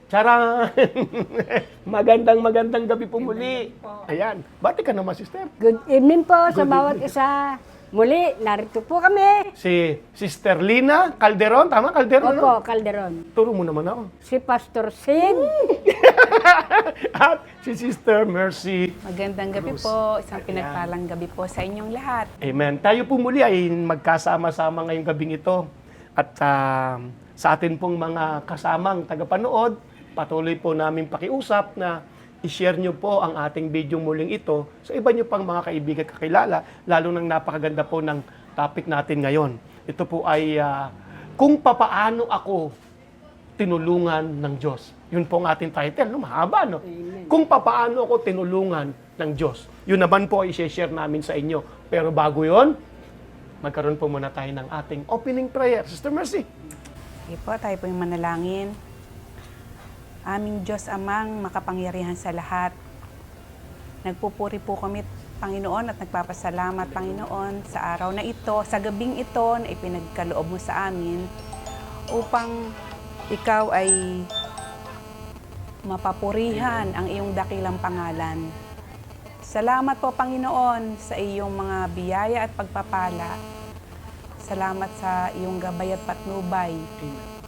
Charan! Magandang gabi po muli. Ayan. Bati ka naman, sister. Good evening po sa Good bawat evening. isa. Muli, narito po kami. Si Sister Lina Calderon. Tama, Calderon, no? Opo, Calderon. Turo mo naman ako. Si Pastor Sid. At si Sister Mercy. Magandang gabi po. Isang pinagpalang gabi po sa inyong lahat. Amen. Tayo po muli ay magkasama-sama ngayong gabing ito. At sa atin pong mga kasamang tagapanood, patuloy po namin pakiusap na i-share nyo po ang ating video muling ito sa iba nyo pang mga kaibigan kakilala, lalo nang napakaganda po ng topic natin ngayon. Ito po ay kung papaano ako tinulungan ng Diyos. Yun po ang ating title, no? Mahaba, no? Amen. Kung papaano ako tinulungan ng Diyos. Yun naman po ay i-share namin sa inyo. Pero bago yon, magkaroon po muna tayo ng ating opening prayer. Sister Mercy. Okay po, tayo po yung manalangin. Aming Diyos Amang, makapangyarihan sa lahat. Nagpupuri po kami, Panginoon, at nagpapasalamat, Panginoon, sa araw na ito, sa gabing ito na ipinagkaloob mo sa amin upang ikaw ay mapapurihan ang iyong dakilang pangalan. Salamat po, Panginoon, sa iyong mga biyaya at pagpapala. Salamat sa iyong gabay at patnubay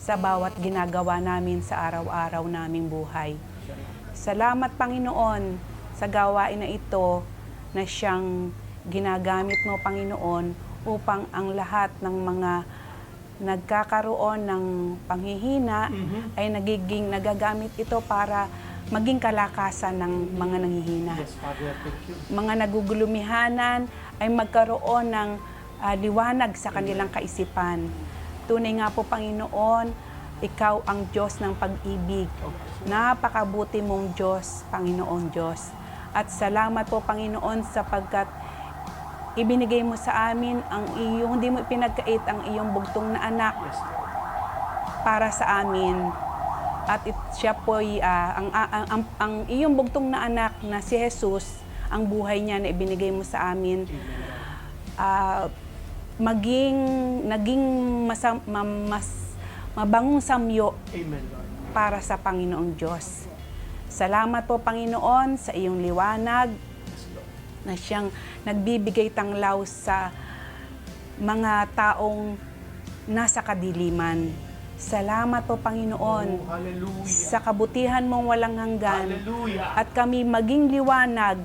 sa bawat ginagawa namin sa araw-araw naming buhay. Salamat, Panginoon, sa gawain na ito na siyang ginagamit mo, Panginoon, upang ang lahat ng mga nagkakaroon ng panghihina ay nagagamit ito para maging kalakasan ng mga nanghihina. Yes, Father, thank you. Mga nagugulumihanan ay magkaroon ng liwanag sa kanilang kaisipan. Tunay nga po, Panginoon, ikaw ang Diyos ng pag-ibig. Napakabuti mong Diyos, Panginoon Diyos. At salamat po, Panginoon, sapagkat ibinigay mo sa amin ang iyong, hindi mo ipinagkait ang iyong bugtong na anak para sa amin. At siya po ang iyong bugtong na anak na si Jesus, ang buhay niya na ibinigay mo sa amin, naging mas mabangong samyo Amen, Lord. para sa Panginoong Diyos. Salamat po, Panginoon, sa iyong liwanag na siyang nagbibigay tanglaw sa mga taong nasa kadiliman. Salamat po, Panginoon, Oh, hallelujah. sa kabutihan mong walang hanggan. Hallelujah. At kami maging liwanag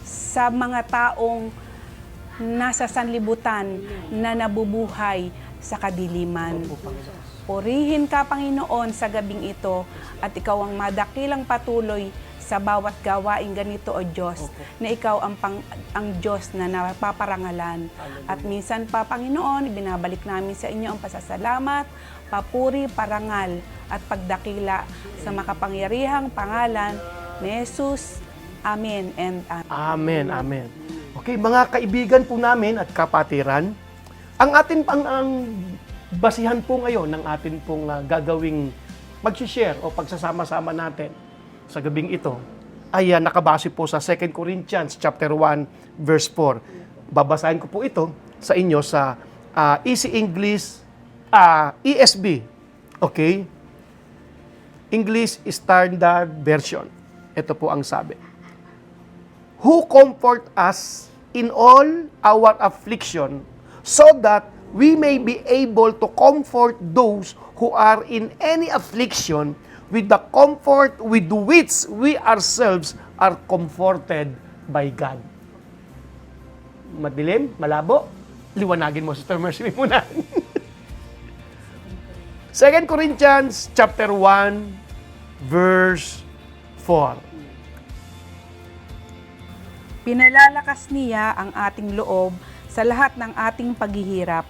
sa mga taong nasa sanlibutan na nabubuhay sa kadiliman. Opo, Panginoon. Purihin ka, Panginoon, sa gabing ito at ikaw ang madakilang patuloy sa bawat gawain ganito, O Diyos, na ikaw ang Diyos na napaparangalan. At minsan pa, Panginoon, ibinabalik namin sa inyo ang pasasalamat, papuri, parangal at pagdakila sa makapangyarihang pangalan ni Jesus. Amen and amen. Amen, amen. Okay, mga kaibigan po namin at kapatiran, ang basihan po ngayon ng atin pong gagawing mag-share o pagsasama-sama natin sa gabing ito ay nakabase po sa 2 Corinthians chapter 1 verse 4. Babasahin ko po ito sa inyo sa Easy English ESV. Okay? English Standard Version. Ito po ang sabi. Who comfort us in all our affliction, so that we may be able to comfort those who are in any affliction with the comfort with which we ourselves are comforted by God. Madilim? Malabo? Liwanagin mo, Sister Mercy muna. 2 Corinthians chapter 1 verse 4. Pinalalakas niya ang ating loob sa lahat ng ating paghihirap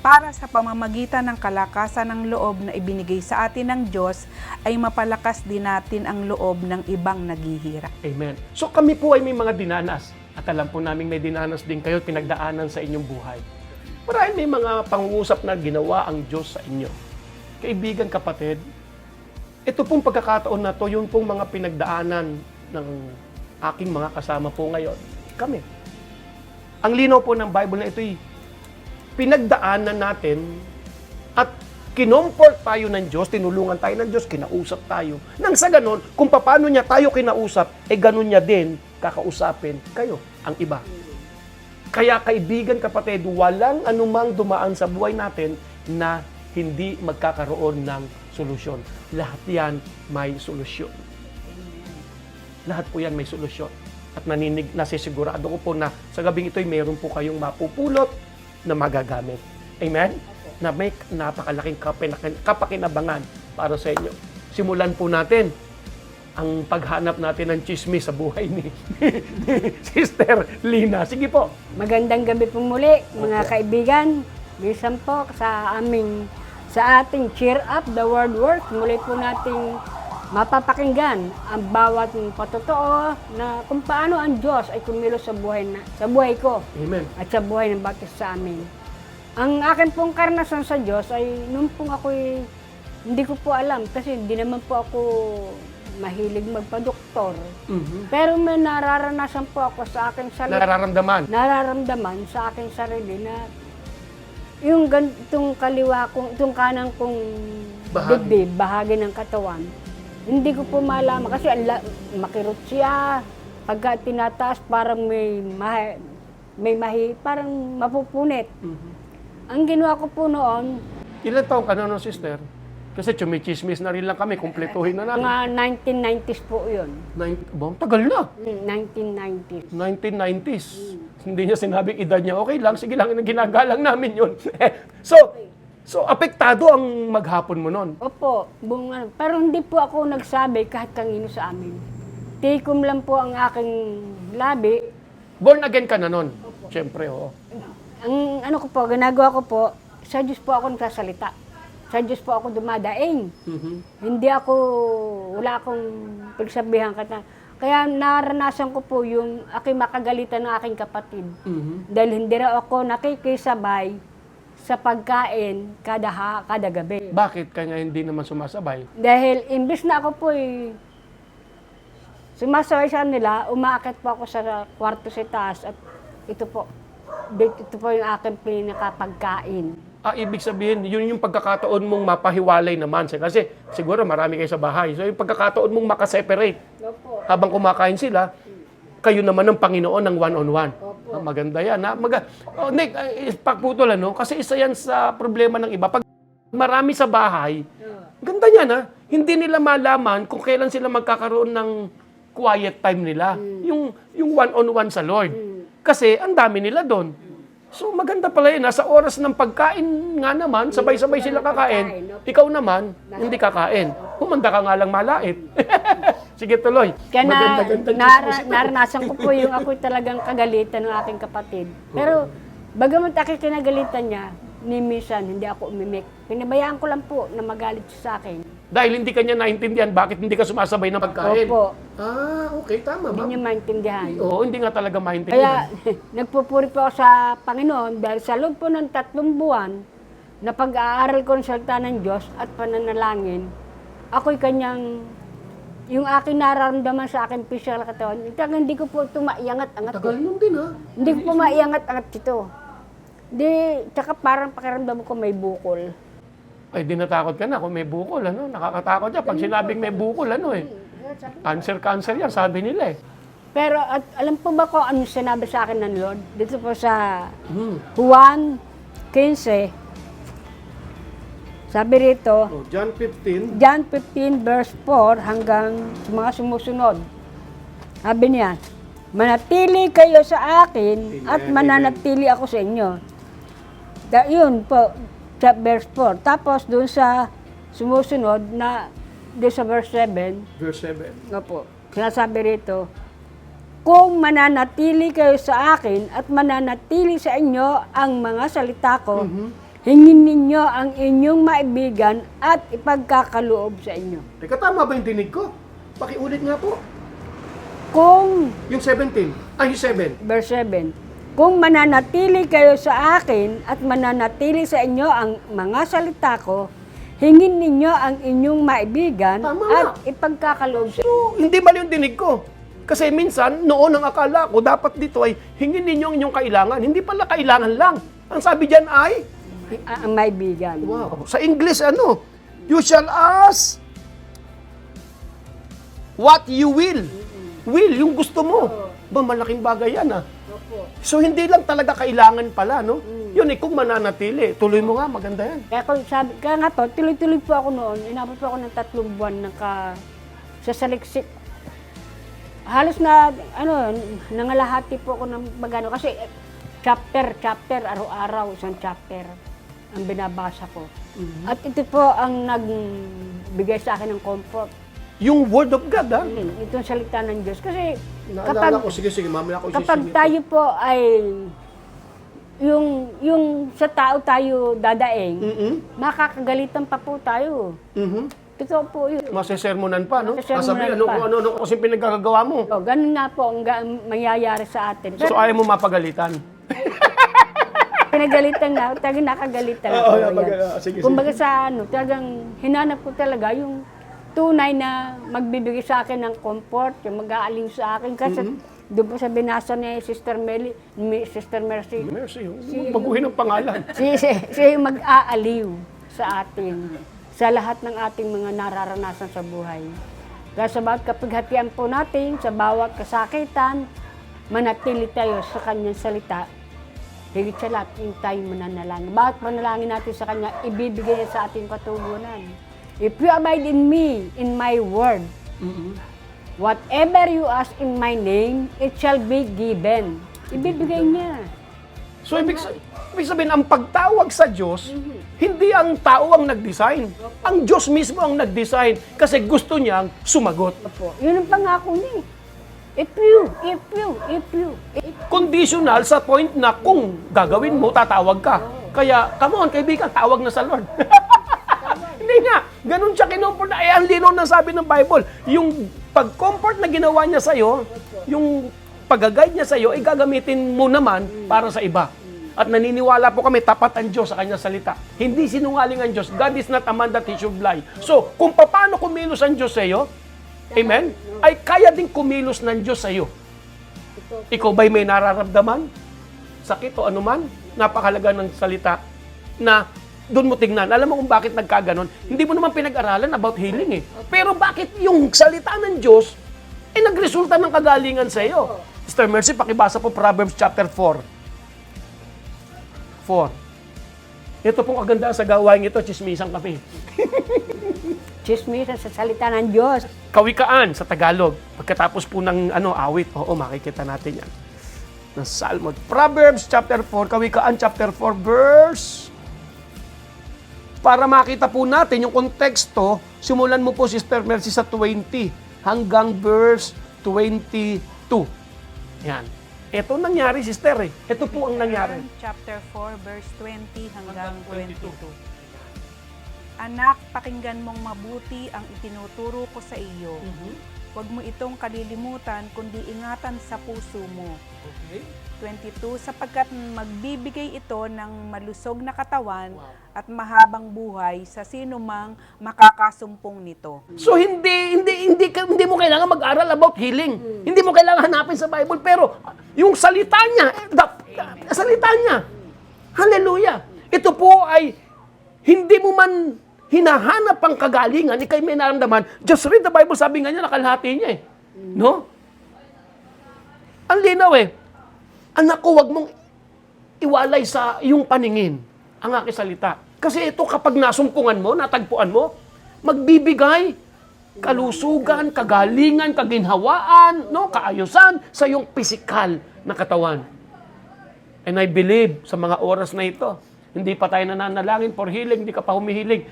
para sa pamamagitan ng kalakasan ng loob na ibinigay sa atin ng Diyos ay mapalakas din natin ang loob ng ibang naghihirap. Amen. So kami po ay may mga dinanas at alam po namin may dinanas din kayo pinagdaanan sa inyong buhay. Marahil may mga pangungusap na ginawa ang Diyos sa inyo. Kaibigan, kapatid, ito pong pagkakataon na to, yun pong mga pinagdaanan ng aking mga kasama po ngayon, kami. Ang linaw po ng Bible na ito'y pinagdaanan natin at kinomfort tayo ng Diyos, tinulungan tayo ng Diyos, kinausap tayo. Nang sa ganon, kung paano niya tayo kinausap, ganon niya din kakausapin kayo, ang iba. Kaya kaibigan, kapatid, walang anumang dumaan sa buhay natin na hindi magkakaroon ng solusyon. Lahat yan may solusyon. Lahat po yan may solusyon. At nasisigurado ko po na sa gabing ito'y meron po kayong mapupulot na magagamit. Amen? Na may napakalaking kapakinabangan para sa inyo. Simulan po natin ang paghanap natin ng chismis sa buhay ni Sister Lina. Sige po. Magandang gabi po muli, mga kaibigan. Bisan po sa ating Cheer Up the World Work, muli po nating mapapakinggan ang bawat patotoo na kung paano ang Diyos ay kumilos sa buhay ko Amen. at sa buhay ng bawat isa sa amin. Ang akin pong karanasan sa Diyos ay nung pong ako'y hindi ko po alam kasi hindi naman po ako mahilig magpa-doktor. Pero may nararanasan po ako sa aking sarili. Nararamdaman sa aking sarili na yung ganitong kaliwa kong, itong kanang kong dibdib, bahagi ng katawan, hindi ko po malaman kasi makirot siya. Pagka tinataas, parang parang mapupunit. Ang ginawa ko po noon, Ilan taong ka na, no, sister? Kasi chumichismis na rin lang kami, kumpletuhin na namin. mga 1990s po yun. Tagal na. 1990s. 1990s. Hindi niya sinabing edad niya, okay lang, sige lang, ginagalang namin yun. So, apektado ang maghapon mo nun. Opo, pero hindi po ako nagsabi kahit kanino sa amin. Tikom lang po ang aking labi. Born again ka na nun? Siyempre, oo. Ang ano ko po, ginagawa ko po, sa Diyos po ako nagsasalita. Sa Diyos po ako dumadaing. Wala akong pagsabihan ka. Kaya naranasan ko po yung aking makagalitan ng aking kapatid. Dahil hindi raw ako nakikisabay sa pagkain kada gabi. Bakit kanya hindi naman sumasabay? Dahil imbis na ako po sumasabay sa nila, umaakit po ako sa kwarto sa taas at ito po yung aking pinakapagkain. Ibig sabihin, yun yung pagkakataon mong mapahiwalay naman. Kasi siguro marami kayo sa bahay. So yung pagkakataon mong makaseparate. Opo. Habang kumakain sila, kayo naman ng Panginoon ng one-on-one. Maganda yan. Nick, pagputol, kasi isa yan sa problema ng iba. Pag marami sa bahay, ganda yan, hindi nila malaman kung kailan sila magkakaroon ng quiet time nila. Yung one-on-one sa Lord. Kasi ang dami nila doon. So maganda pala yun. Sa oras ng pagkain nga naman, sabay-sabay sila kakain. Ikaw naman, hindi kakain. Humanda ka nga lang malait. Sige, tuloy. Kaya Maganda-ganda naranasan ko po yung ako talagang kagalitan ng aking kapatid. Pero bagamat aking kinagalitan niya, ni minsan hindi ako umimik. Pinabayaan ko lang po na magalit siya sa akin. Dahil hindi kanya naintindihan bakit hindi ka sumasabay ng pagkain. Opo. Okay, tama. Hindi niya maintindihan. Oo, hindi nga talaga Kaya maintindihan. nagpupuri po ako sa Panginoon dahil sa loob po ng 3 buwan na pag-aaral ko ng salita ng Diyos at pananalangin, ako'y kanyang, yung aking nararamdaman sa aking physical katawan, hindi ko po ito maiangat-angat. Tagal nun din, Hindi ko po maiangat-angat ito. Tsaka parang pakiramdam ko may bukol. Ay, di natakot ka na kung may bukol, Nakakatakot yan. Pag sinabing may bukol, Cancer yan, sabi nila, Pero at alam po ba kung ano sinabi sa akin ng Lord? Dito po sa Juan 15, sabi rito, John 15. John 15 verse 4 hanggang sa mga sumusunod. Sabi niya, manatili kayo sa akin at mananatili ako sa inyo. Yun po, sa verse 4. Tapos doon sa sumusunod na doon sa verse 7, Verse 7. nga po, sinasabi rito, kung mananatili kayo sa akin at mananatili sa inyo ang mga salita ko, hingin ninyo ang inyong maibigan at ipagkakaloob sa inyo. Teka, tama ba yung dinig ko? Pakiulit nga po. Kung, Yung 17. Yung 7. verse 7, kung mananatili kayo sa akin at mananatili sa inyo ang mga salita ko, hingin ninyo ang inyong maibigan Tama at nga. ipagkakaloob sa inyo. So, hindi mali yung dinig ko. Kasi minsan, noon ang akala ko, dapat dito ay hingin ninyo ang inyong kailangan. Hindi pala kailangan lang. Ang sabi dyan ay, Ang maibigan. Wow. Sa English, ano? You shall ask what you will. Will, yung gusto mo. Ba, malaking bagay yan, ah. So, hindi lang talaga kailangan pala, no? Yun, kung mananatili, tuloy mo nga, maganda yan. Kaya nga po, tuloy-tuloy po ako noon. Inabot po ako ng 3 buwan sa saliksik. Halos na, nangalahati po ako ng magano. Kasi chapter, araw-araw, isang chapter ang binabasa ko. At ito po ang nagbigay sa akin ng comfort. Yung Word of God, ha? Itong salita ng Diyos. Kasi Naalala ko, sige, mamaya ko kapag isisingit. tayo po ay yung sa tao tayo dadaing, makakagalitan pa po tayo. Totoo po yun. Masesermonan pa, no? Masesermonan Sasabihin, pa. ano kasi pinagkakagawa mo. So, ganun nga po ang mangyayari sa atin. So, ayaw mo mapagalitan. Pinagalitan nga, talagang nakagalitan ako. Sige, Kumbaga sa talagang hinanap ko talaga yung tunay na magbibigay sa akin ng comfort, yung mag-aaling sa akin. Kasi doon po sa binasa ni Sister Mercy, Baguhin ang pangalan. siya yung mag-aaliw sa atin, sa lahat ng ating mga nararanasan sa buhay. Kaya sa bawat kapighatian po natin, sa bawat kasakitan, manatili tayo sa kanyang salita. Higit sa lahat, yung tayo mananalangin. Bawat manalangin natin sa kanya, ibibigay niya sa ating katugunan. If you abide in me, in my word, whatever you ask in my name, it shall be given. Ibibigay niya. So, ibig sabihin, ang pagtawag sa Diyos, hindi ang tao ang nag-design. Ang Diyos mismo ang nag-design kasi gusto niyang sumagot. Opo. Yun ang pangako niya. If you. Conditional sa point na kung gagawin mo, tatawag ka. Kaya, come on, kaibigan, tawag na sa Lord. Hindi nga. Ganun siya kinumport na. Ang linaw na sabi ng Bible. Yung pag-comfort na ginawa niya sa'yo, yung pag-guide niya sa'yo, ay gagamitin mo naman para sa iba. At naniniwala po kami, tapat ang Diyos sa kanyang salita. Hindi sinungaling ang Diyos. God is not a man that he should lie. So, kung paano kumilos ang Diyos sa'yo, amen, ay kaya din kumilos ng Diyos sa'yo. Ikaw ba'y may nararamdaman? Sakit o anuman? Napakalaga ng salita na doon mo tignan. Alam mo kung bakit nagkaganon? Hindi mo naman pinag-aralan about healing eh. Pero bakit yung salita ng Diyos ay nagresulta ng kagalingan sa iyo? Sister Mercy, pakibasa po Proverbs chapter 4. Ito pong kagandaan sa gawain ito, chismisan kami. Chismisan sa salita ng Diyos. Kawikaan sa Tagalog. Pagkatapos po ng awit, makikita natin yan. Ng Salmo. Proverbs chapter 4, Kawikaan chapter 4, verse. Para makita po natin yung konteksto, simulan mo po, Sister Mercy, sa 20 hanggang verse 22. Yan. Ito nangyari, Sister eh. Ito po ang nangyari. Chapter 4, verse 20 hanggang 22. Anak, pakinggan mong mabuti ang itinuturo ko sa iyo. Huwag mo itong kalilimutan, kundi ingatan sa puso mo. Okay. 22, sapagkat magbibigay ito ng malusog na katawan at mahabang buhay sa sino mang makakasumpong nito. So hindi mo kailangan mag-aral about healing. Hindi mo kailangan hanapin sa Bible, pero yung salita niya, salita niya. Hallelujah. Ito po ay hindi mo man hinahanap ang kagalingan, ikay may naramdaman. Just read the Bible, sabi nga niya, nakalahati niya eh. No? Ang linaw eh. Anak ko, wag mong iwalay sa iyong paningin ang aking salita. Kasi ito kapag nasumpungan mo, natagpuan mo, magbibigay kalusugan, kagalingan, kaginhawaan, no, kaayusan sa iyong pisikal na katawan. And I believe sa mga oras na ito, hindi pa tayo nananalangin for healing, hindi ka pa humihiling.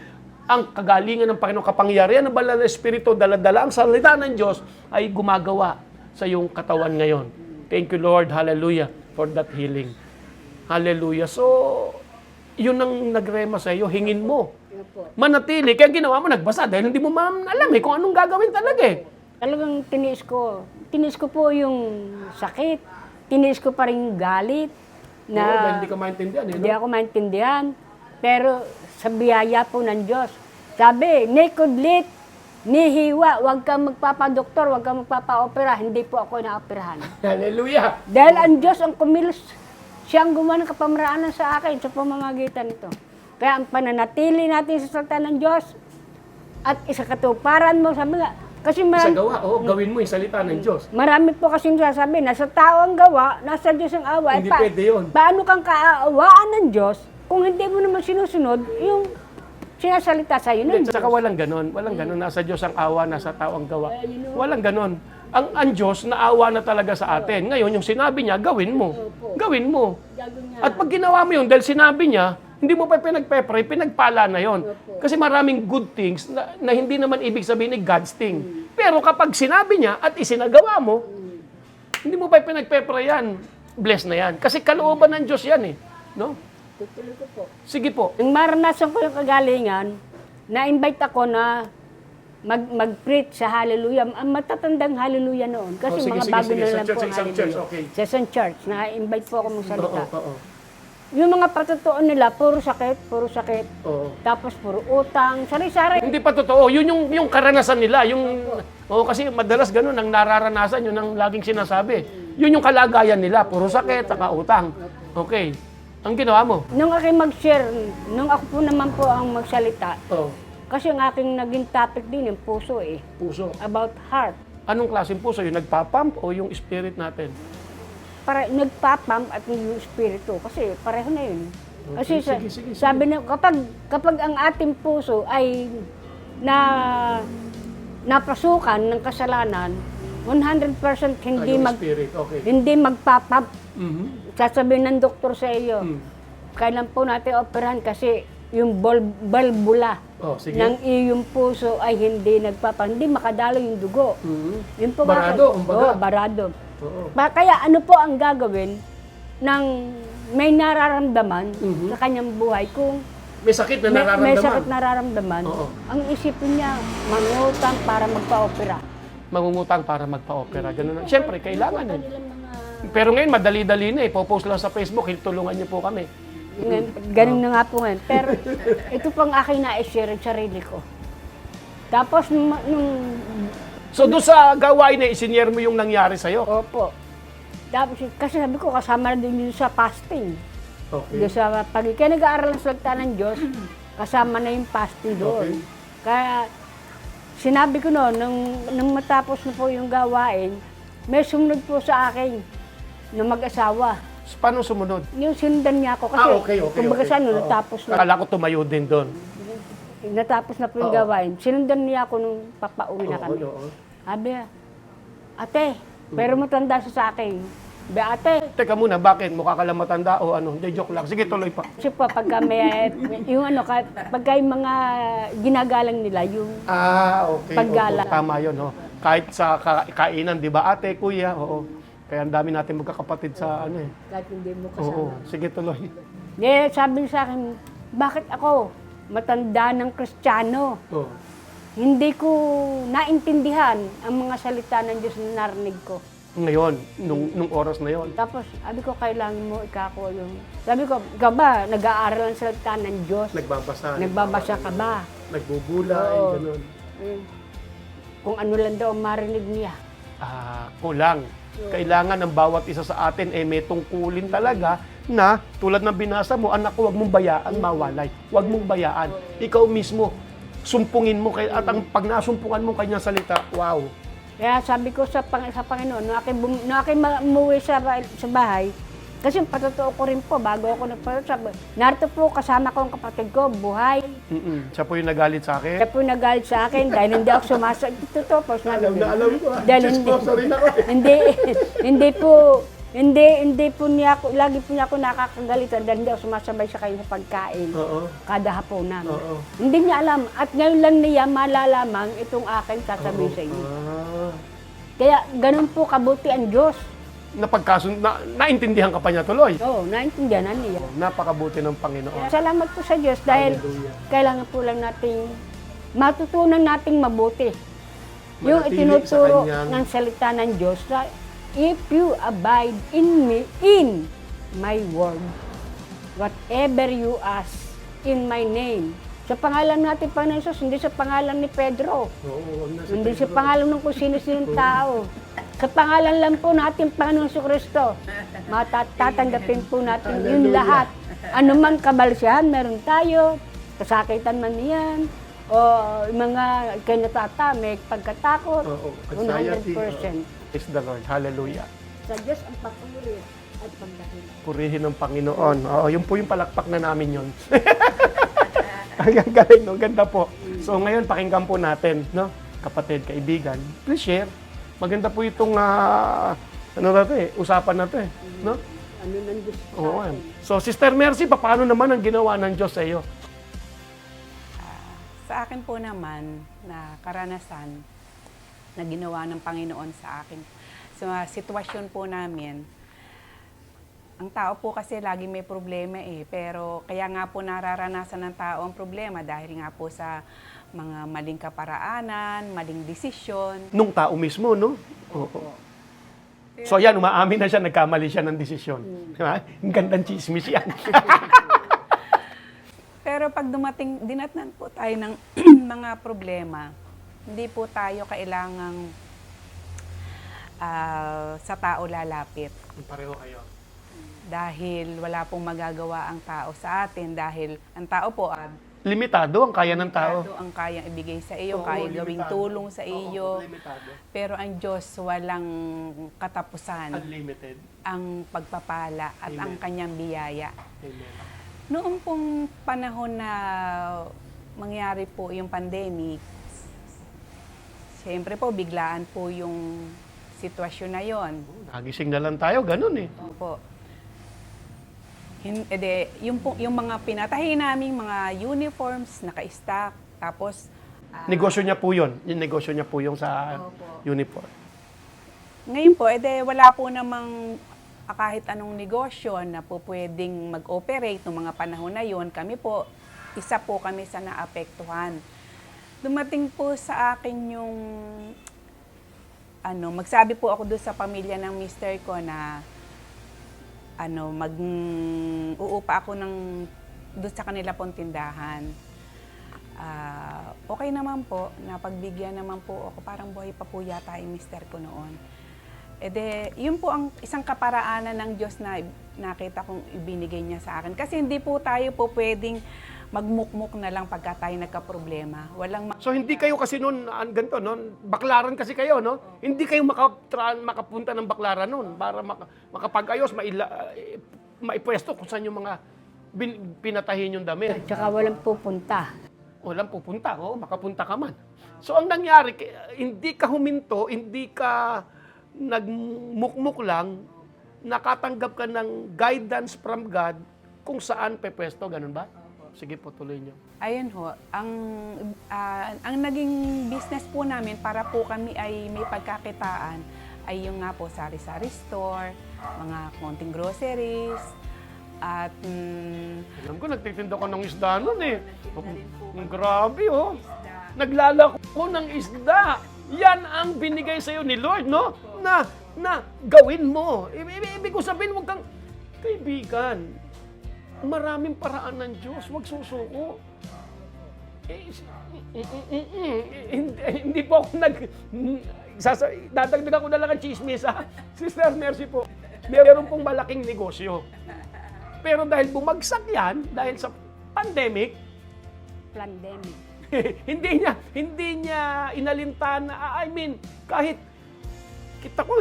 Ang kagalingan ng Panginoon, kapangyarihan ng Banal na Espiritu, dala-dala ang salita ng Diyos ay gumagawa sa iyong katawan ngayon. Thank you, Lord. Hallelujah for that healing. Hallelujah. So, yun ang nagrema sa iyo, hingin mo. Manatili. Kaya ginawa mo, nagbasa dahil hindi mo alam kung anong gagawin talaga eh. Talagang tiniis ko. Tiniis ko po yung sakit. Tiniis ko pa rin yung galit. Na Oo, dahil hindi ka maintindihan. Hindi ako maintindihan. Pero sa biyaya po ng Diyos. Sabi, ni kudlit, ni hiwa, huwag kang magpapadoktor, huwag kang magpapa-opera. Hindi po ako na-operahan. Hallelujah. Dahil ang Diyos ang kumilos. Siya ang gumawa ng kapamaraanan sa akin sa pamamagitan nito. Kaya ang pananatili natin sa salita ng Diyos at isakatuparan mo, sabi nga, kasi Sa gawa, gawin mo yung salita ng Diyos. marami po kasing sasabi, nasa tao ang gawa, nasa Diyos ang awa. Hindi pwede yun. Paano kang kaawaan ng Diyos kung hindi mo naman sinusunod yung sinasalita sa iyo ng Hindi, saka walang ganon. Walang ganon. Nasa Diyos ang awa, nasa tao ang gawa. Walang ganon. Ang Diyos, naawa na talaga sa atin. Ngayon, yung sinabi niya, gawin mo. Gawin mo. At pag ginawa mo yun, dahil sinabi niya, hindi mo pa pinagpe-pray, pinagpala na yon. Kasi maraming good things na hindi naman ibig sabihin ni God's thing. Pero kapag sinabi niya at isinagawa mo, hindi mo pa pinagpe-pray yan. Bless na yan. Kasi kalooban ng Diyos yan eh. No? Tutuloy ko po. Sige po. Nung maranasan ko yung kagalingan, na-invite ako na mag-preach sa Hallelujah. Ang matatandang Hallelujah noon. Kasi Sige, mga sige, bago sige. na Sa lang church, po ang isang church, Hallelujah. okay. Sa isang church, na-invite po ako magsalita. Oo. Yung mga patutuon nila, puro sakit. Oo. Tapos puro utang, sari-sari. Hindi pa totoo. Yun yung karanasan nila. Kasi madalas ganun ang nararanasan, yun ang laging sinasabi. Yun yung kalagayan nila. Puro sakit, saka utang. Okay. Ang ginawa mo? Nung aking mag-share, nung ako po naman po ang magsalita, Oo. kasi ang aking naging topic din yung puso eh. Puso. About heart. Anong klaseng puso? Yung nagpapump o yung spirit natin? Para nagpapam at yung espiritu kasi pareho na yun. Kasi Okay, sige. sabi na kapag ang ating puso ay napasukan ng kasalanan, 100% hindi yung spirit. Okay. hindi magpapam. Mhm. Sasabihin ng doktor sa iyo, kailan po natin operahan kasi yung valvula Oh, sige. ng iyong puso ay hindi hindi makadalo yung dugo. Mhm. Yun po Barado, kumbaga. Oo, barado. Oo. Kaya ano po ang gagawin ng may nararamdaman sa kanyang buhay kung May sakit na nararamdaman. may sakit nararamdaman, Oo. ang isipin niya, mangutang para magpa-opera. Mangungutang para magpa-opera. Ganun. Siyempre, kailangan yun. Kanilang mga Pero ngayon, madali-dali na eh. Popost lang sa Facebook, tulungan niyo po kami. ganun na nga po ngayon. Pero ito pang aking na-share sa sarili ko. Tapos nung So doon sa gawain na isinyer mo yung nangyari sa'yo? opo. Tapos, kasi sabi ko, kasama na din yun sa fasting. Okay. Doon sa kaya nag-aaral ng salita ng Diyos, kasama na yung fasting doon. Okay. Kaya sinabi ko noon, nung matapos na po yung gawain, may sumunod po sa akin na mag-asawa. Paano sumunod? Yung sinundan niya ako kasi, Okay. kumbaga sa ano, Oo. natapos na. Akala ko tumayo din doon. Natapos na po yung Oo. gawain. Sinundan niya ako nung papauwi na kami. Oo. Sabi niya, ate, pero matanda siya sa akin. Sabi, ate, Teka muna, bakit? Mukha ka lang matanda o ano? Hindi, joke lang. Sige, tuloy pa. kasi po, pagka may, yung ano, pagka yung mga ginagalang nila, yung Okay. Paggala. Opo, tama yun. Oh. Kahit sa kainan, di ba? Ate, kuya, oo. Kaya ang dami natin magkakapatid sa ano eh. kahit hindi mo Oo. kasama. Sige, tuloy. Sabi niya sa akin, bakit ako, matanda ng Kristiyano, Oo. hindi ko naintindihan ang mga salita ng Diyos na narinig ko. Ngayon, nung oras na yon. Tapos, sabi ko, kailangan mo ikako yung... Sabi ko, ikaw ba, nag-aaral ang salita ng Diyos? Nagbabasa. Nagbabasa ka ba? Nagbubulay, Oo. ganun. Kung ano lang daw ang marinig niya. Kulang. Kailangan ng bawat isa sa atin may tungkulin talaga na tulad ng binasa mo, anak ko, huwag mong bayaan mawalay. Huwag mong bayaan. Ikaw mismo, sumpungin mo. At ang pag nasumpungan mo kanyang salita, wow. Kaya sabi ko sa Panginoon, nung aking umuwi sa bahay, kasi patotoo ko rin po, bago ako nagpatotoo, narito po kasama ko ang kapatid ko, buhay. Siya po yung nagalit sa akin. Kaya po nagalit sa akin dahil hindi ako sumasagot. Totoo po, sinabi ko. alam ko. Dahil hindi po niya ako, lagi po niya ako nakakagalitan dahil hindi ako sumasabay sa kanya sa pagkain. Oo. Kada hapunan. Oo. Hindi niya alam. At ngayon lang niya malalaman itong aking sasabihin sa inyo. Kaya ganun po kabuti ang Diyos. Naintindihan ka pa niya tuloy. Oo, naintindihan na niya. Napakabuti ng Panginoon. Salamat po sa Diyos dahil Hallelujah. kailangan po lang nating matutunan nating mabuti. Yung Manatili itinuturo sa kanyang- ng salita ng Diyos na if you abide in me, in my word, whatever you ask in my name. Sa pangalan natin, Panginoon Jesus, hindi sa pangalan ni Pedro. Oo, wag na Hindi sa pangalan ng kung sino-sinong tao. Sa pangalan lang po natin, Panginoong Kristo, tatanggapin po natin yung lahat. Ano man kabalsihan, meron tayo, kasakitan man yan, o mga kinatata, may pagkatakot, Oo, anxiety. 100%. Praise the Lord. Hallelujah. Sa Diyos ang papuri at pagdahil. Purihin ng Panginoon. Oo, yun po yung palakpak na namin yun. Ang galing, no? Ganda po. So ngayon, pakinggan po natin, no? Kapatid, kaibigan, please share. Maganda po itong, ano na to eh, usapan na to eh, no? Ano ng Diyos sa Oo. atin. So, Sister Mercy, paano naman ang ginawa ng Diyos sa iyo? Sa akin po naman, na karanasan na ginawa ng Panginoon sa akin. Sa sitwasyon po namin, ang tao po kasi lagi may problema eh. Pero kaya nga po nararanasan ng tao ang problema dahil nga po sa mga maling kaparaanan, maling desisyon. Nung tao mismo, no? Oo. So yan, umaamin na siya, nagkamali siya ng desisyon. Diba? Ang gandang chismis yan. Pero pag dinatnan po tayo ng mga problema, hindi po tayo kailangang sa tao lalapit. Pareho kayo. Dahil wala pong magagawa ang tao sa atin dahil ang tao po Limitado ang kaya ng tao. ang kayang ibigay sa iyo, Oo, kaya gawing limitado. tulong sa iyo. Limitado. Pero ang Diyos walang katapusan Unlimited. ang pagpapala at Amen. ang kanyang biyaya. Amen. Noong pong panahon na mangyari po yung pandemic, siyempre po biglaan po yung sitwasyon na yon. Nagising na lang tayo, ganun eh. Opo. Yung mga pinatahi naming mga uniforms, naka-stock, tapos Negosyo niya po yun. Yung negosyo niya po yung sa Opo. uniform. ngayon po, wala po namang kahit anong negosyo na po pwedeng mag-operate noong mga panahon na yon. Kami po, isa po kami sa naapektuhan. Dumating po sa akin yung, magsabi po ako doon sa pamilya ng mister ko na, uupa ako doon sa kanila pong tindahan. Okay naman po, napagbigyan naman po ako, parang buhay pa po yata yung mister ko noon. Yun po ang isang kaparaanan ng Diyos na nakita kong ibinigay niya sa akin. Kasi hindi po tayo po pwedeng magmukmuk na lang pagka tayo nagka-problema. So hindi kayo kasi noon, ganito, no? Baklaran kasi kayo, no? Hindi kayo makapunta ng baklaran noon para makapag-ayos, maipwesto kung saan yung mga pinatahin yung damit. Tsaka walang pupunta. Walang pupunta, makapunta ka man. So ang nangyari, hindi ka huminto, hindi ka nagmukmuk lang, nakatanggap ka ng guidance from God kung saan pepwesto, ganun ba? Sige po, tuloy niyo. Ayun ho, ang naging business po namin para po kami ay may pagkakitaan ay yung nga po sari-sari store, mga konting groceries, at Alam ko, nagtitinda ko ng isda nun eh. Grabe oh. Naglalako ng isda. Yan ang binigay sa'yo ni Lord, no? Na gawin mo. Ibig ko sabihin, huwag kang kaibigan. Maraming paraan ng Diyos. Huwag susuko. Hindi po ako dadagdagan ko na lang ang chismis, ha? Sister Mercy po, meron pong malaking negosyo. Pero dahil bumagsak yan, dahil sa pandemic, hindi niya inalintan na, kahit kita ko,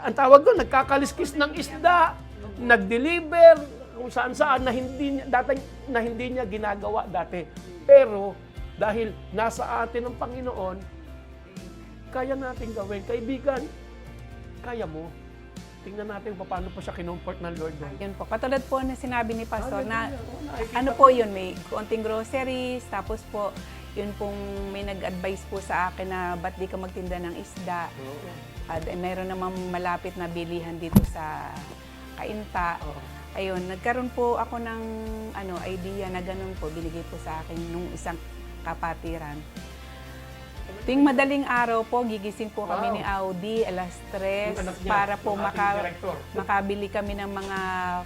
ang tawag doon, nagkakaliskis ng isda, nag-deliver, kung saan-saan na hindi niya ginagawa dati. Pero, dahil nasa atin ang Panginoon, kaya natin gawin. Kaibigan, kaya mo. Tingnan natin paano po siya kinumport ng Lord. yun po. Katulad po na sinabi ni Pastor na ano po yun, may konting groceries, tapos po yun pong may nag-advise po sa akin na ba't di ka magtinda ng isda. At mayroon namang malapit na bilihan dito sa Kainta. Ayun, nagkaroon po ako ng idea na ganun po, binigay po sa akin nung isang kapatiran. Tuwing madaling araw po, gigising po kami ni Audi, alas 3, para po makabili kami ng mga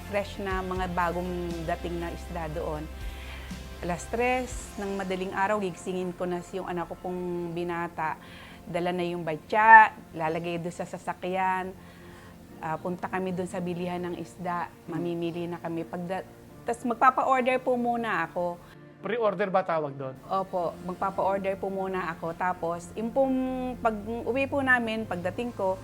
fresh na mga bagong dating na isda doon. Alas 3 ng madaling araw, gigisingin ko na yung anak ko pong binata. dala na yung batya, lalagay doon sa sasakyan, punta kami doon sa bilihan ng isda, mamimili na kami. Tapos magpapa-order po muna ako. Pre-order ba tawag doon? Opo, magpapa-order po muna ako. Tapos, yung pong pag uwi po namin, pagdating ko,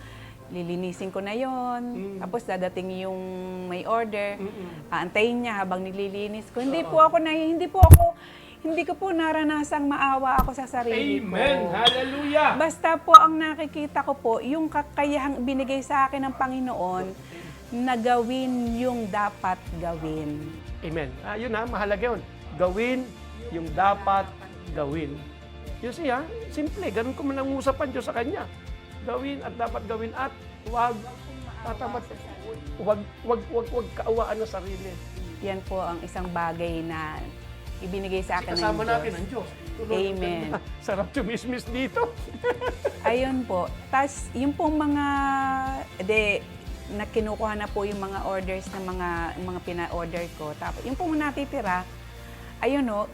lilinisin ko na yon. Tapos dadating yung may order. Aantayin niya habang nililinis ko. Hindi ko po naranasang maawa ako sa sarili ko. Amen! Hallelujah! Basta po ang nakikita ko po, yung kakayahang binigay sa akin ng Panginoon na gawin yung dapat gawin. Amen. Yun mahalaga yun. Gawin yung dapat gawin. Yun siya, simple. Ganun ko man ang usapan Diyos sa Kanya. Gawin at dapat gawin at huwag kaawaan ng sarili. Yan po ang isang bagay na ibinigay sa akin ng Diyos. Kasama natin ang Diyos. Amen. Sarap chumismis dito. Ayun po. Tapos, yung pong mga, na kinukuha na po yung mga orders ng mga pina-order ko. Tapos, yung pong natitira, ayun o,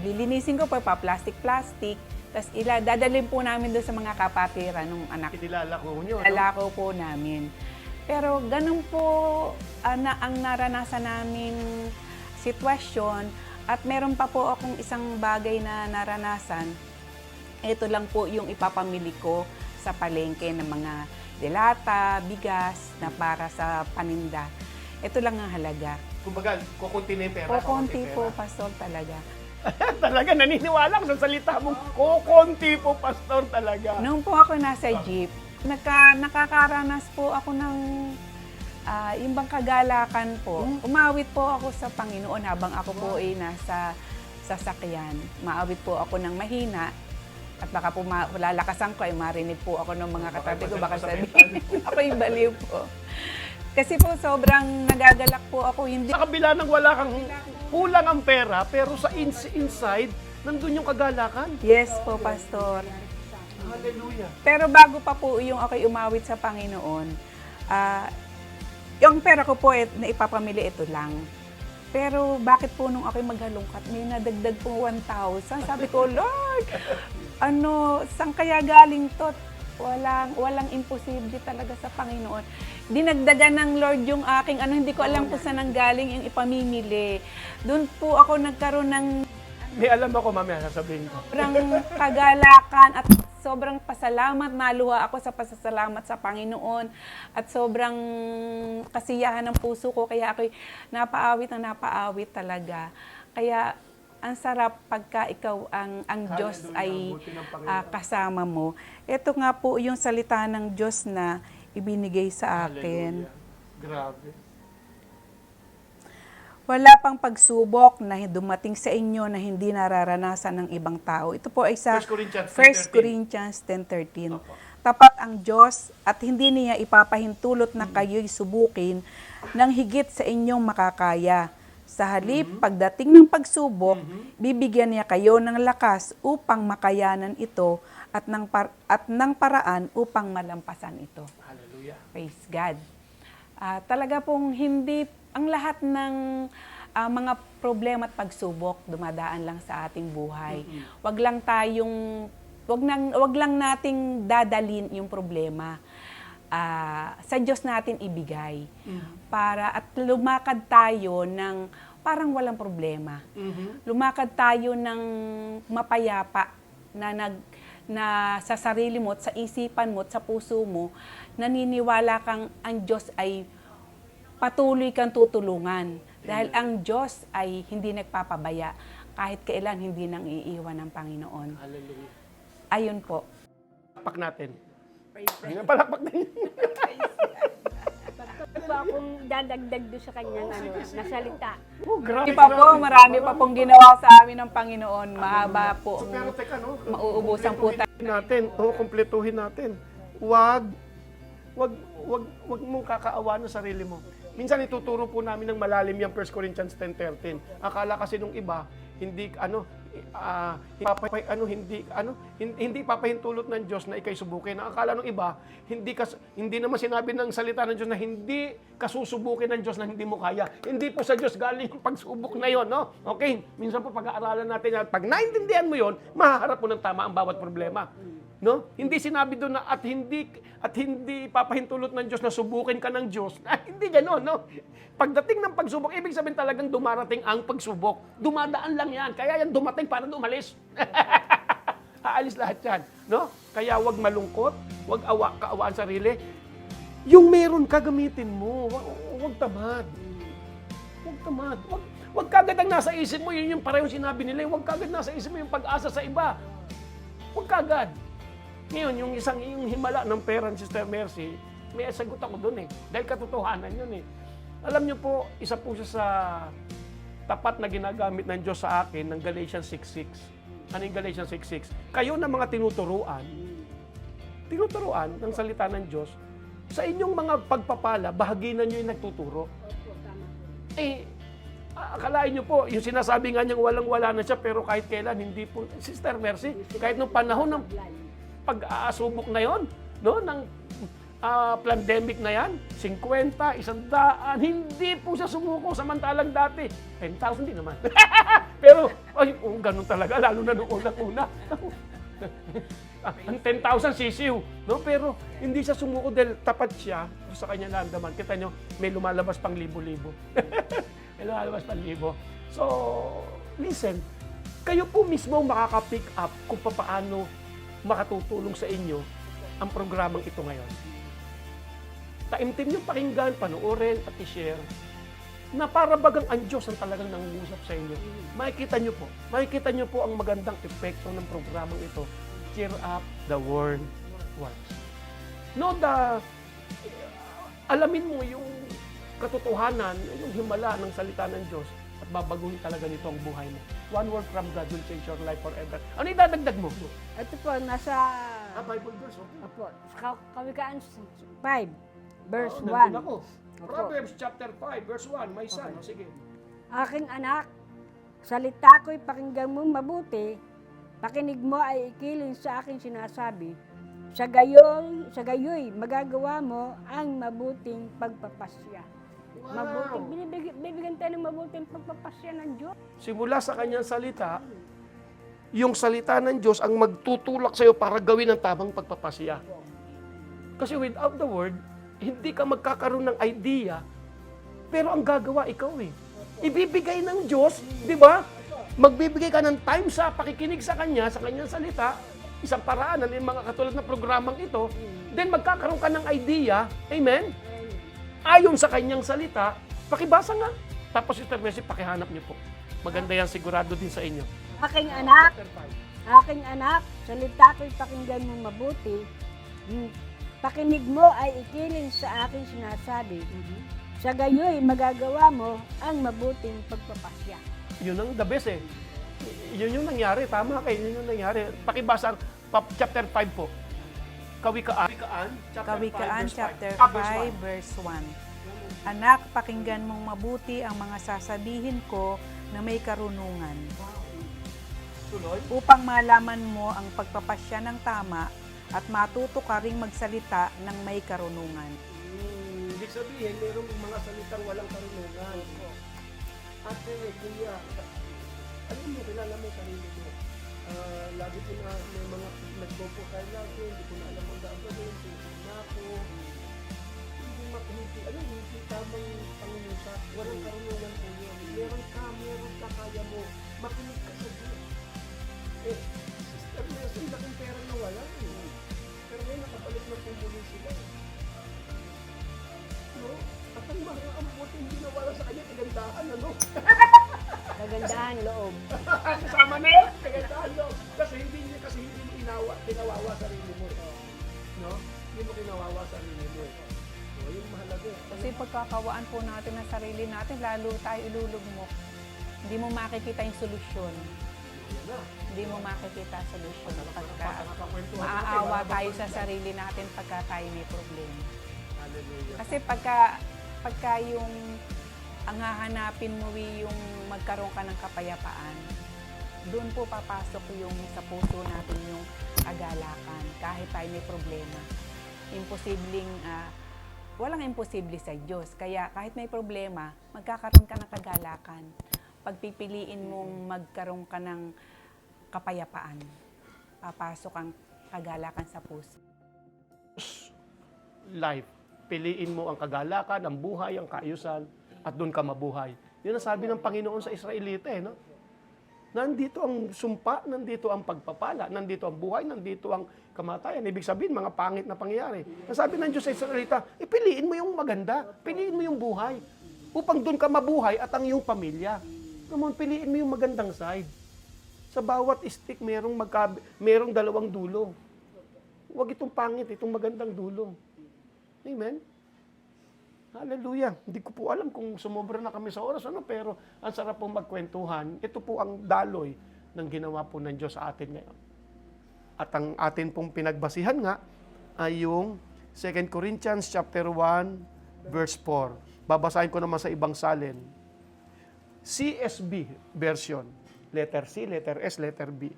lilinisin ko po, plastic. Tapos, dadalhin po namin doon sa mga kapatiran ng anak. Inilalako nyo. Lalako po namin. Pero, ganun po ang naranasan naming sitwasyon. At meron pa po akong isang bagay na naranasan. Ito lang po yung ipapamili ko sa palengke ng mga delata, bigas na para sa paninda. Ito lang ang halaga. Kumbaga, kukunti na yung pera. Kukunti po, Pastor, talaga. Talaga, naniniwala ko sa salita mong kukunti po, Pastor, talaga. Nung po ako nasa jeep, nakakaranas po ako ng yung bang kagalakan po. Umawit po ako sa Panginoon habang ako po ay nasa sasakyan. Maawit po ako ng mahina at baka po lalakasan ko ay marinig po ako ng mga katabi ko. Baka sabihin ako yung baliw po. Kasi po sobrang nagagalak po ako. Hindi. Sa kabila ng wala kang kulang ang pera, pero sa inside, nandun yung kagalakan. Yes po, Pastor. Hallelujah. Pero bago pa po yung ako'y umawit sa Panginoon, yung pera ko po na ipapamili ito lang. Pero bakit po nung ako'y maghalungkat, may nadagdag po 1,000. Sabi ko, Lord, saan kaya galing to? Walang imposible talaga sa Panginoon. Dinagdagan ng Lord yung aking, hindi ko alam kung saan ang galing yung ipamimili. Doon po ako nagkaroon ng May alam ako, mamaya, sasabihin ko. sobrang kagalakan at sobrang pasalamat. Naluha ako sa pasasalamat sa Panginoon at sobrang kasiyahan ng puso ko. Kaya ako'y napaawit talaga. Kaya ang sarap pagka ikaw ang Diyos ay kasama mo. Ito nga po yung salita ng Diyos na ibinigay sa akin. Hallelujah. Grabe. Wala pang pagsubok na dumating sa inyo na hindi nararanasan ng ibang tao. Ito po ay sa 1 Corinthians 1 Corinthians 10:13. Tapat ang Diyos at hindi niya ipapahintulot na kayo'y subukin ng higit sa inyong makakaya. Sa halip, pagdating ng pagsubok, bibigyan niya kayo ng lakas upang makayanan ito at ng paraan upang malampasan ito. Hallelujah. Praise God. Talaga pong hindi, ang lahat ng mga problema at pagsubok dumadaan lang sa ating buhay. Wag lang nating dadalhin yung problema. Sa Diyos natin ibigay. Para at lumakad tayo ng parang walang problema. Lumakad tayo ng mapayapa na sa sarili mo, sa isipan mo, sa puso mo, naniniwala kang ang Diyos ay patuloy kang tutulungan. Dahil ang Diyos ay hindi nagpapabaya. Kahit kailan hindi nang iiwan ng Panginoon. Hallelujah. Ayun po. Palakpak natin. Palakpak din. Ano ba akong dadagdag doon sa kanyang na salita? Oh, grabe. Marami pa pong ginawa sa amin ng Panginoon. Mahaba po. So, pero teka, Mauubusan po tayo. Kumpletuhin natin. Wag mong kakaawa ng sarili mo. Minsan ituturo po namin ng malalim yung 1 Corinthians 10:13. Akala kasi nung iba, hindi hindi papahintulot ng Diyos na ikay subukin. Ang akala ng iba, hindi naman sinabi ng salita ng Diyos na hindi kasusubukin ng Diyos na hindi mo kaya. Hindi po sa Diyos galing yung pagsubok na yon, no? Okay? Minsan po pag-aaralan natin yan, pag naintindihan mo yon, mahaharap mo ng tama ang bawat problema. No? Hindi sinabi doon na at hindi papahintulot ng Diyos na subukin ka ng Diyos. Hindi gano'n, no? Pagdating ng pagsubok, ibig sabihin talagang dumarating ang pagsubok. Dumadaan lang yan. Kaya yan dumating para umalis. Aalis lahat yan, no? Kaya wag malungkot, wag kaawaan sarili. Yung meron ka, gamitin mo. Wag tamad. Wag tamad. Wag kagad ang nasa isip mo, yun yung parehong sinabi nila. Wag kagad nasa isip mo yung pag-asa sa iba. Wag kagad. Ngayon, yung himala ng pera ni Sister Mercy, may sagot ako doon eh. Dahil katotohanan yun eh. Alam niyo po, isa po siya sa tapat na ginagamit ng Diyos sa akin ng Galatians 6:6. Ano yung Galatians 6:6? Kayo na mga tinuturuan ng salita ng Diyos, sa inyong mga pagpapala, bahaginan niyo yung nagtuturo. Akalain niyo po, yung sinasabi nga niyang walang-wala na siya, pero kahit kailan, hindi po, Sister Mercy, kahit nung panahon ng pag-aasubok na yon, no, ng pandemic na yan, 50, 100, hindi po siya sumuko samantalang dati. 10,000 din naman. Pero, ganun talaga, lalo na noong unang-una. Ang 10,000 sisiw, no? Pero hindi siya sumuko dahil tapat siya sa kanya landaman. Kita nyo, may lumalabas pang libo-libo. May lumalabas pang libo. So, listen, kayo po mismo makaka-pick up kung paano makatutulong sa inyo ang programang ito ngayon. Taimtim yung pakinggan, panoorin at i-share na para bagang ang Diyos ang talagang nangungusap sa inyo. Makikita nyo po ang magandang epekto ng programang ito. Cheer up, the word works. Alamin mo yung katotohanan, yung himala ng salita ng Diyos at babaguhin talaga nito ang buhay mo. One word from God will change your life forever. Ano idadagdag mo? Ito po, nasa Bible verse, okay. Apo, sa Kawikaan 5, verse 1. Nandun ako. Opo. Proverbs chapter 5, verse 1. My son, sige. Aking anak, salita ko'y pakinggan mo mabuti, pakinig mo ay ikiling sa aking sinasabi. Sa gayoy, magagawa mo ang mabuting pagpapasya. Wow. Bibigyan tayo ng mabuting pagpapasya ng Diyos. Simula sa kanyang salita, yung salita ng Diyos ang magtutulak sa iyo para gawin ang tamang pagpapasya. Kasi without the word, hindi ka magkakaroon ng idea, pero ang gagawa ikaw eh. Ibibigay ng Diyos, di ba? Magbibigay ka ng time sa pakikinig sa kanyang salita, isang paraan ng mga katulad na programang ito, then magkakaroon ka ng idea, amen? Ayon sa kanyang salita, pakibasa nga. Tapos Sister Mercy, pakihanap niyo po. Maganda yan, sigurado din sa inyo. Aking anak, salita ko'y pakinggan mo mabuti, pakinig mo ay ikiling sa aking sinasabi. Sa gayoy, magagawa mo ang mabuting pagpapasya. Yun ang the best eh. Yun yung nangyari. Tama kayo, yun yung nangyari. Pakibasa chapter 5 po. Kawikaan chapter verse 5, verse 1. Anak, pakinggan mong mabuti ang mga sasabihin ko na may karunungan. Tuloy. Upang malaman mo ang pagpapasya ng tama at matuto ka ring magsalita ng may karunungan. Ibig sabihin, mayroong mga salitang walang karunungan. Ate, kuya, alam mo, kilala mo sarili mo. Lagi ko na may mga nagbopo tayo lagi, hindi ko na alam ang gagawin, hindi na ako. Hindi tamang pangungusap. Walang karunungan po yun. Meron ka, kaya mo. Makinig ka sa Diyos. Sister Mercy, laking pera na wala. Pero ngayon, nakapalit na po muli sila. No? At ang mga amputin, hindi nawala sa kanya, kagandahan, ano? Kagandahan loob. Kasama na yun, kagandahan, no? Kasi hindi mo kinawawa sarili mo. No? Hindi mo kinawawa sarili mo. So, yun mahalaga. Kasi pagkakawaan po natin ng sarili natin, lalo tayo ilulugmok. Hindi mo makikita yung solusyon. Hindi mo makikita ang solusyon. Pagka maaawa tayo sa sarili natin pagka tayo may problema. Hallelujah. Kasi pagka yung ang hahanapin mo yung magkaroon ka ng kapayapaan, doon po papasok yung sa puso natin yung kagalakan kahit tayo may problema. Walang imposible sa Diyos. Kaya kahit may problema, magkakaroon ka ng kagalakan. Pagpipiliin mong magkaroon ka ng kapayapaan, papasok ang kagalakan sa puso. Life. Piliin mo ang kagalakan, ang buhay, ang kaayusan, at doon ka mabuhay. Yun ang sabi ng Panginoon sa Israelita, no? Nandito ang sumpa, nandito ang pagpapala, nandito ang buhay, nandito ang kamatayan. Ibig sabihin, mga pangit na pangyayari. Nasabi ng Diyos sa Israelita, piliin mo yung maganda, piliin mo yung buhay, upang doon ka mabuhay at ang iyong pamilya. Naman, piliin mo yung magandang side. Sa bawat stick, merong dalawang dulo. Huwag itong pangit, itong magandang dulo. Amen? Hallelujah. Hindi ko po alam kung sumobra na kami sa oras, pero ang sarap pong magkwentuhan. Ito po ang daloy ng ginawa po ng Diyos sa atin ngayon. At ang atin pong pinagbasihan nga ay yung 2 Corinthians chapter 1, verse 4. Babasahin ko naman sa ibang salin. CSB version. Letter C, letter S, letter B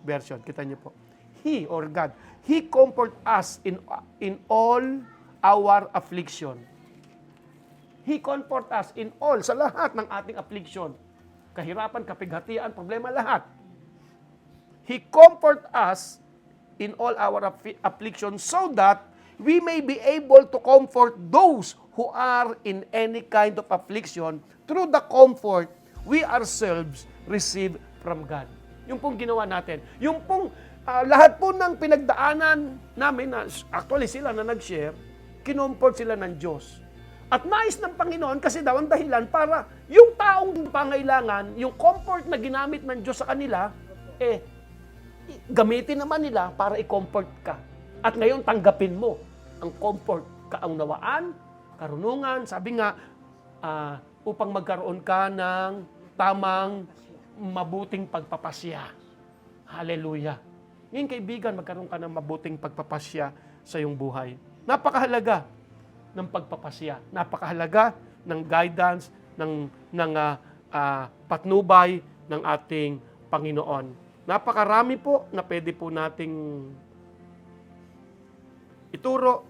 version. Kita niyo po. He or God, He comfort us in all our affliction. He comfort us in all, sa lahat ng ating affliction. Kahirapan, kapighatian, problema, lahat. He comfort us in all our affliction so that we may be able to comfort those who are in any kind of affliction through the comfort we ourselves receive from God. Yung pong ginawa natin. Yung pong lahat po ng pinagdaanan namin, actually sila na nag-share, kinomfort sila ng Diyos. At nais ng Panginoon kasi daw ang dahilan para yung taong pangailangan, yung comfort na ginamit ng Diyos sa kanila, gamitin naman nila para i-comfort ka. At ngayon tanggapin mo ang comfort, kaunawaan, karunungan, sabi nga, upang magkaroon ka ng tamang mabuting pagpapasya. Hallelujah. Ngayon kaibigan, magkaroon ka ng mabuting pagpapasya sa iyong buhay. Napakahalaga ng pagpapasya. Napakahalaga ng guidance, ng patnubay ng ating Panginoon. Napakarami po na pwede po nating ituro.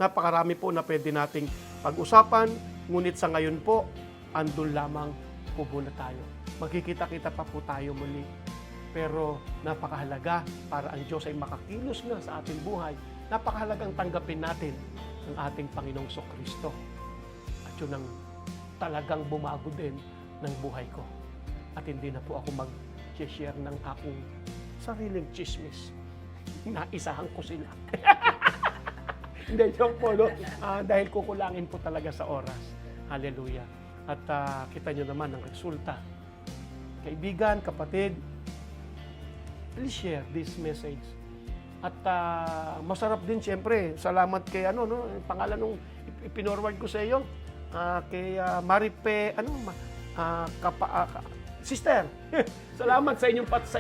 Napakarami po na pwede nating pag-usapan. Ngunit sa ngayon po, andun lamang po muna tayo. Magkikita-kita pa po tayo muli. Pero napakahalaga para ang Diyos ay makakilos na sa ating buhay. Napakahalagang tanggapin natin ang ating Panginoong Kristo. At yun ang talagang bumago din ng buhay ko. At hindi na po ako mag-share ng akong sariling chismis. Naisahan ko sila. Hindi, joke po, no? Dahil kukulangin po talaga sa oras. Hallelujah. At kita nyo naman ang resulta. Kaibigan, kapatid, please share this message. At masarap din siyempre, salamat kay pangalan nung ipinorward ko sa iyo, kay Maripe, sister. Salamat sa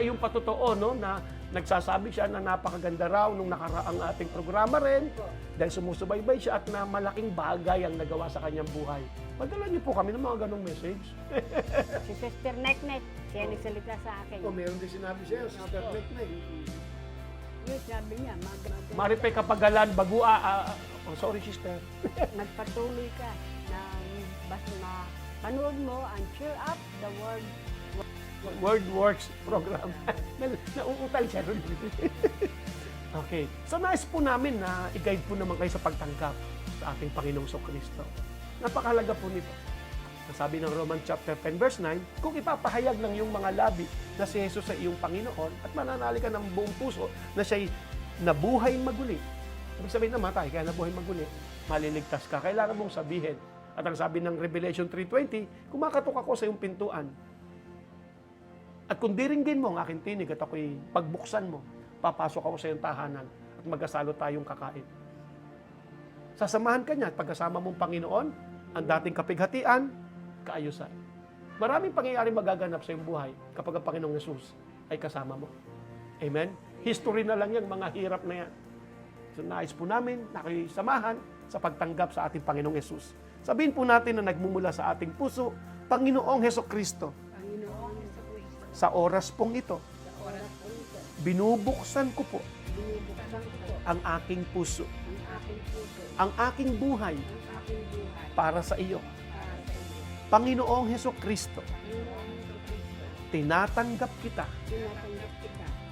iyong patotoo, no, na nagsasabi siya na napakaganda raw nung nakaraang ating programa rin dahil sumusubaybay siya at na malaking bagay ang nagawa sa kanyang buhay. Padala niyo po kami ng mga ganong message. Si Sister Neknek, siya nagsalita sa akin. Meron din sinabi siya, Sister Neknek. Yung sabi niya, Maripe Kapagalan, Bagua, sorry sister. magpatuloy ka na basta panood mo ang Cheer Up the Word Works program. Nauutal siya ron. Okay. So nais po namin na i-guide po naman kayo sa pagtanggap sa ating Panginoong Kristo. Napakahalaga po nito. Sabi ng Romans chapter 10 verse 9, kung ipapahayag ng iyong mga labi na si Jesus sa iyong Panginoon at mananali ka ng buong puso na siya'y nabuhay maguli. Ibig sabihin namatay, kaya nabuhay maguli, maliligtas ka. Kailangan mong sabihin. At ang sabi ng Revelation 3:20, kumakatok ako sa iyong pintuan. At kung diringgin mo ang aking tinig at ako'y pagbuksan mo, papasok ako sa iyong tahanan at magkasalo tayong kakain. Sasamahan ka niya at pagkasama mong Panginoon, ang dating kapighatian, kaayusan. Maraming pangyayari magaganap sa iyong buhay kapag ang Panginoong Yesus ay kasama mo. Amen? History na lang yan, mga hirap na yan. So, nais po namin na kayo'y samahan sa pagtanggap sa ating Panginoong Yesus. Sabihin po natin na nagmumula sa ating puso, Panginoong Hesukristo, Sa oras pong ito, binubuksan ko po ang aking puso, ang aking buhay para sa iyo. Panginoong Hesukristo, tinatanggap kita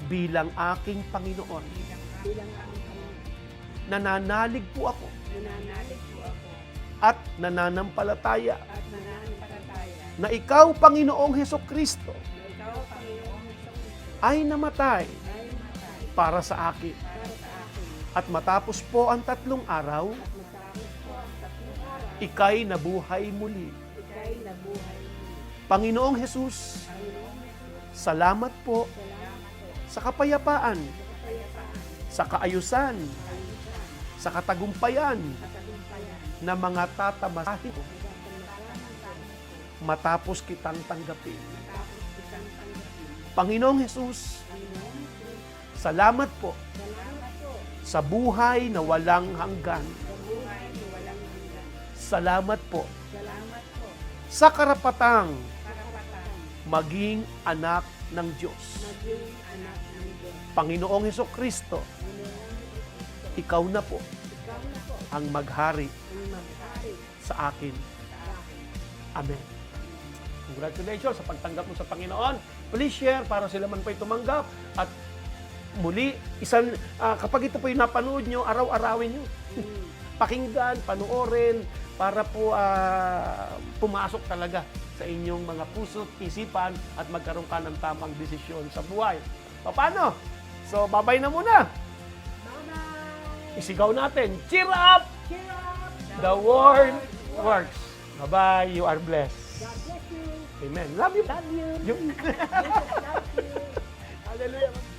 bilang aking Panginoon. Nananalig po ako at nananampalataya na ikaw, Panginoong Hesukristo, ay namatay para sa akin. At matapos po ang 3 araw, ika'y nabuhay muli. Panginoong Jesus, salamat po sa kapayapaan, sa kaayusan, sa katagumpayan na mga tatamasahin ko matapos kitang tanggapin. Panginoong Jesus, salamat po sa buhay na walang hanggan. Salamat po sa karapatang maging anak ng Diyos. Panginoong Hesukristo, ikaw na po ang maghari sa akin. Amen. Congratulations sa pagtanggap mo sa Panginoon. Please share para sila man po'y tumanggap. At muli, kapag ito po'y napanood nyo, araw-arawin nyo. Pakinggan, panoorin, para po pumasok talaga sa inyong mga puso't isipan at magkaroon ka ng tamang desisyon sa buhay. Paano? So, babay na muna. Isigaw natin, cheer up! The word works. Bye-bye. You are blessed. Amen. Love you. Love you. Hallelujah.